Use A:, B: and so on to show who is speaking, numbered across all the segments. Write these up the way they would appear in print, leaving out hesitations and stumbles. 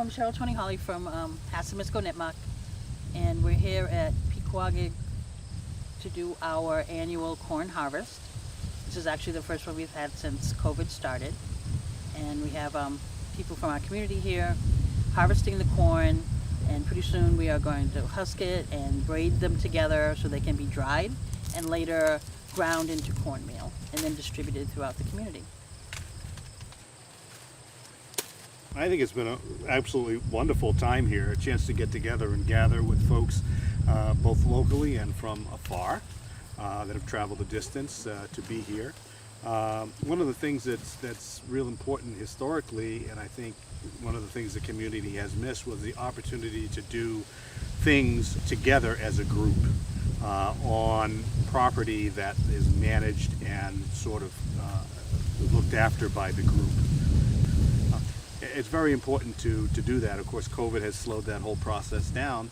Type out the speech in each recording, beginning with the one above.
A: I'm Cheryl Tony Holly from Hassanamisco Nipmuc, and we're here at Pequawag to do our annual corn harvest. This is actually the first one we've had since COVID started, and we have people from our community here harvesting the corn, and pretty soon we are going to husk it and braid them together so they can be dried and later ground into cornmeal and then distributed throughout the community.
B: I think it's been an absolutely wonderful time here, a chance to get together and gather with folks both locally and from afar that have traveled the distance to be here. One of the things that's real important historically, and I think one of the things the community has missed, was the opportunity to do things together as a group on property that is managed and sort of looked after by the group. It's very important to do that. Of course, COVID has slowed that whole process down,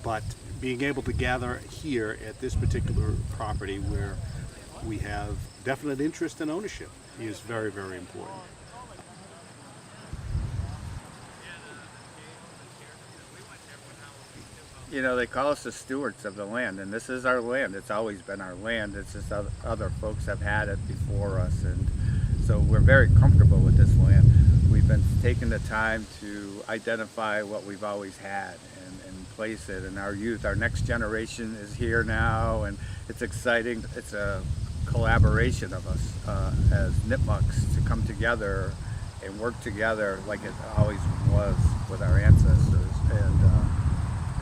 B: but being able to gather here at this particular property where we have definite interest and ownership is very, very important.
C: You know, they call us the stewards of the land, and this is our land. It's always been our land. It's just other folks have had it before us, and so we're very comfortable with this land. We've been taking the time to identify what we've always had and place it in our youth. Our next generation is here now, and it's exciting. It's a collaboration of us as Nipmucs to come together and work together like it always was with our ancestors,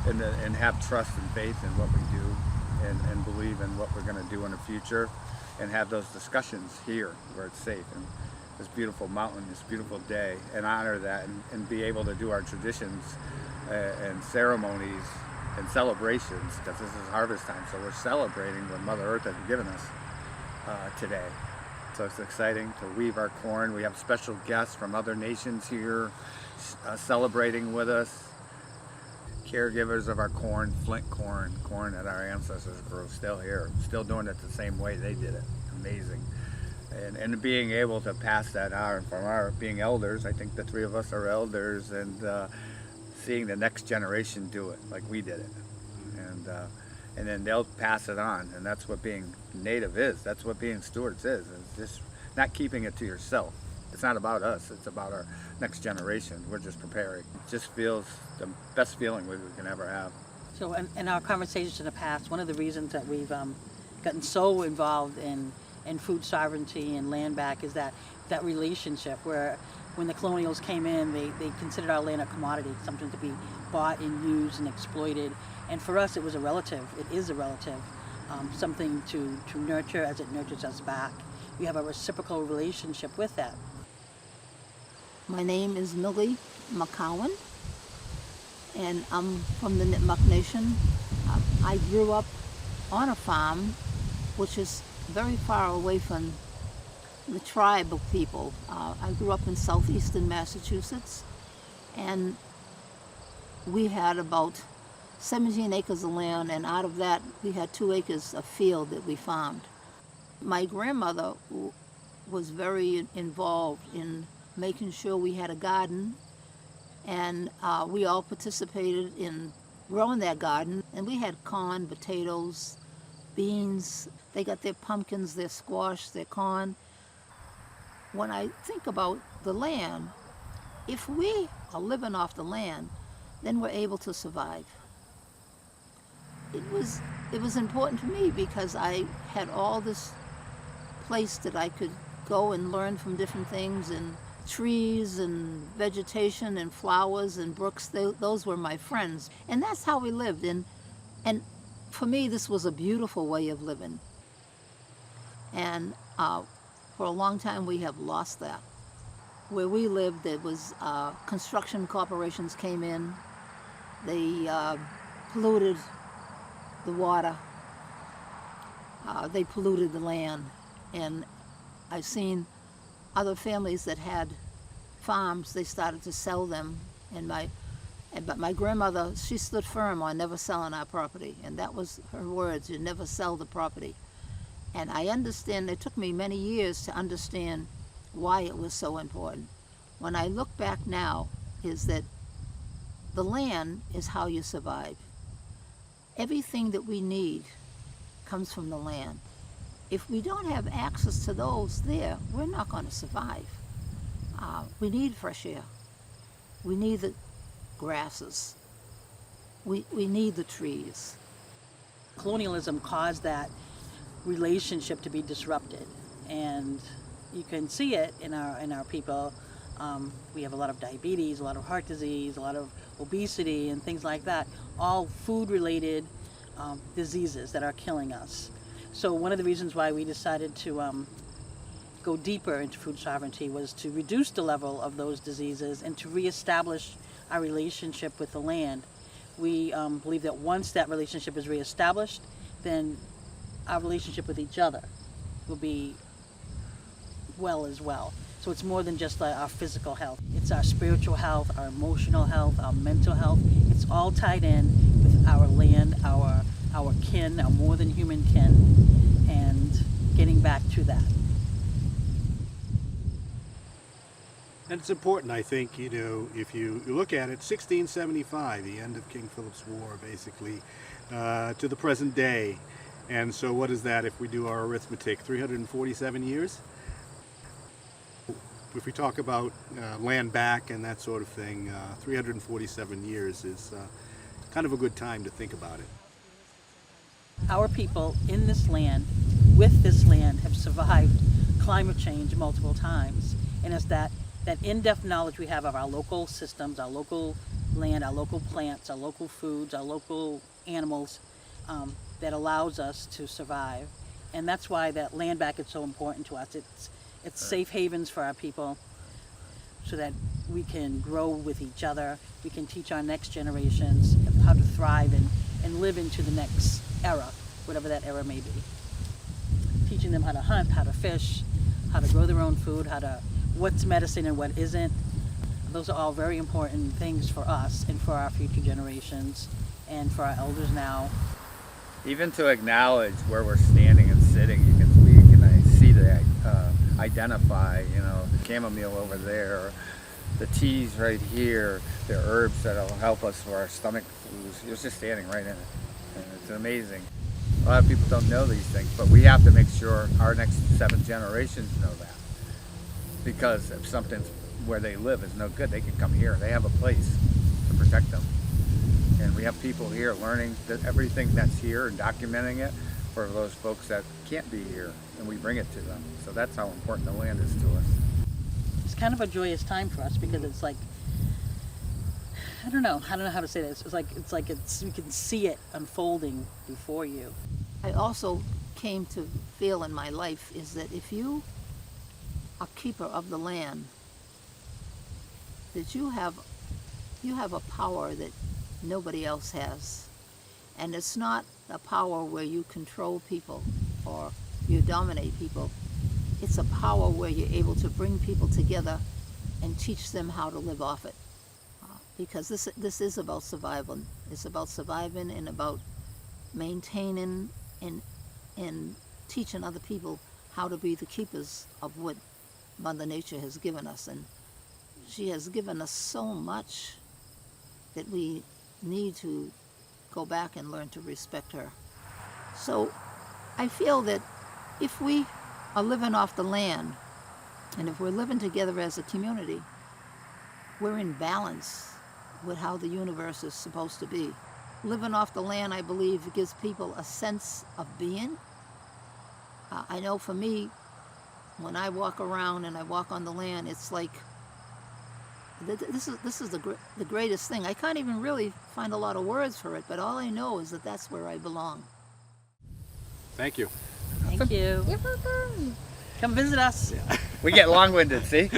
C: and have trust and faith in what we do and believe in what we're going to do in the future, and have those discussions here where it's safe. And this beautiful mountain, this beautiful day, and honor that and be able to do our traditions and ceremonies and celebrations, because this is harvest time, so we're celebrating what Mother Earth has given us today. So it's exciting to weave our corn. We have special guests from other nations here celebrating with us. Caregivers of our corn, flint corn that our ancestors grew, still here, still doing it the same way they did it. Amazing. And being able to pass that on from our being elders, I think the three of us are elders, and seeing the next generation do it like we did it. And then they'll pass it on, and that's what being native is. That's what being stewards is. It's just not keeping it to yourself. It's not about us, it's about our next generation. We're just preparing. It just feels the best feeling we can ever have.
A: So in our conversations in the past, one of the reasons that we've gotten so involved in food sovereignty and land back is that relationship where when the colonials came in, they considered our land a commodity, something to be bought and used and exploited. And for us, it was a relative. It is a relative, something to nurture as it nurtures us back. We have a reciprocal relationship with that.
D: My name is Millie McCowan, and I'm from the Nipmuc Nation. I grew up on a farm, which is very far away from the tribe of people. I grew up in southeastern Massachusetts, and we had about 17 acres of land, and out of that we had 2 acres of field that we farmed. My grandmother was very involved in making sure we had a garden, and we all participated in growing that garden, and we had corn, potatoes, beans. They got their pumpkins, their squash, their corn. When I think about the land, if we are living off the land, then we're able to survive. It was important to me because I had all this place that I could go and learn from different things, and trees and vegetation and flowers and brooks. Those were my friends, and that's how we lived. And for me, this was a beautiful way of living. And for a long time, we have lost that. Where we lived, there was construction corporations came in. They polluted the water. They polluted the land. And I've seen other families that had farms, they started to sell them. But my grandmother, she stood firm on never selling our property. And that was her words, you never sell the property. And I understand, it took me many years to understand why it was so important. When I look back now, is that the land is how you survive. Everything that we need comes from the land. If we don't have access to those there, we're not going to survive. We need fresh air. We need the grasses. We need the trees.
A: Colonialism caused that relationship to be disrupted, and you can see it in our people. We have a lot of diabetes, a lot of heart disease, a lot of obesity, and things like that. All food-related diseases that are killing us. So one of the reasons why we decided to go deeper into food sovereignty was to reduce the level of those diseases and to reestablish our relationship with the land. We believe that once that relationship is reestablished, then our relationship with each other will be well as well. So it's more than just our physical health. It's our spiritual health, our emotional health, our mental health. It's all tied in with our land, our kin, our more than human kin, and getting back to that.
B: And it's important, I think, you know, if you look at it, 1675, the end of King Philip's War, basically, to the present day. And so what is that if we do our arithmetic? 347 years? If we talk about land back and that sort of thing, 347 years is kind of a good time to think about it.
A: Our people in this land, with this land, have survived climate change multiple times. And it's that in-depth knowledge we have of our local systems, our local land, our local plants, our local foods, our local animals, that allows us to survive. And that's why that land back is so important to us. It's safe havens for our people so that we can grow with each other. We can teach our next generations how to thrive and live into the next era, whatever that era may be. Teaching them how to hunt, how to fish, how to grow their own food, what's medicine and what isn't. Those are all very important things for us and for our future generations and for our elders now.
C: Even to acknowledge where we're standing and sitting, we can see the identify, you know, the chamomile over there, the teas right here, the herbs that'll help us for our stomach flus. You're just standing right in it, and it's amazing. A lot of people don't know these things, but we have to make sure our next 7 generations know that. Because if something's where they live is no good, they can come here. They have a place to protect them. And we have people here learning that everything that's here and documenting it for those folks that can't be here, and we bring it to them. So that's how important the land is to us.
A: It's kind of a joyous time for us because it's like, I don't know how to say this. It's like you can see it unfolding before you.
D: I also came to feel in my life is that if you are keeper of the land, that you have a power that nobody else has. And it's not a power where you control people or you dominate people. It's a power where you're able to bring people together and teach them how to live off it. Because this is about survival. It's about surviving and about maintaining and teaching other people how to be the keepers of what Mother Nature has given us. And she has given us so much that we need to go back and learn to respect her. So I feel that if we are living off the land, and if we're living together as a community, we're in balance with how the universe is supposed to be. Living off the land, I believe, gives people a sense of being. I know for me, when I walk around and I walk on the land, it's like, this is the greatest thing. I can't even really find a lot of words for it, but all I know is that that's where I belong.
B: Thank you.
A: Thank you. Come visit us.
C: We get long-winded, see?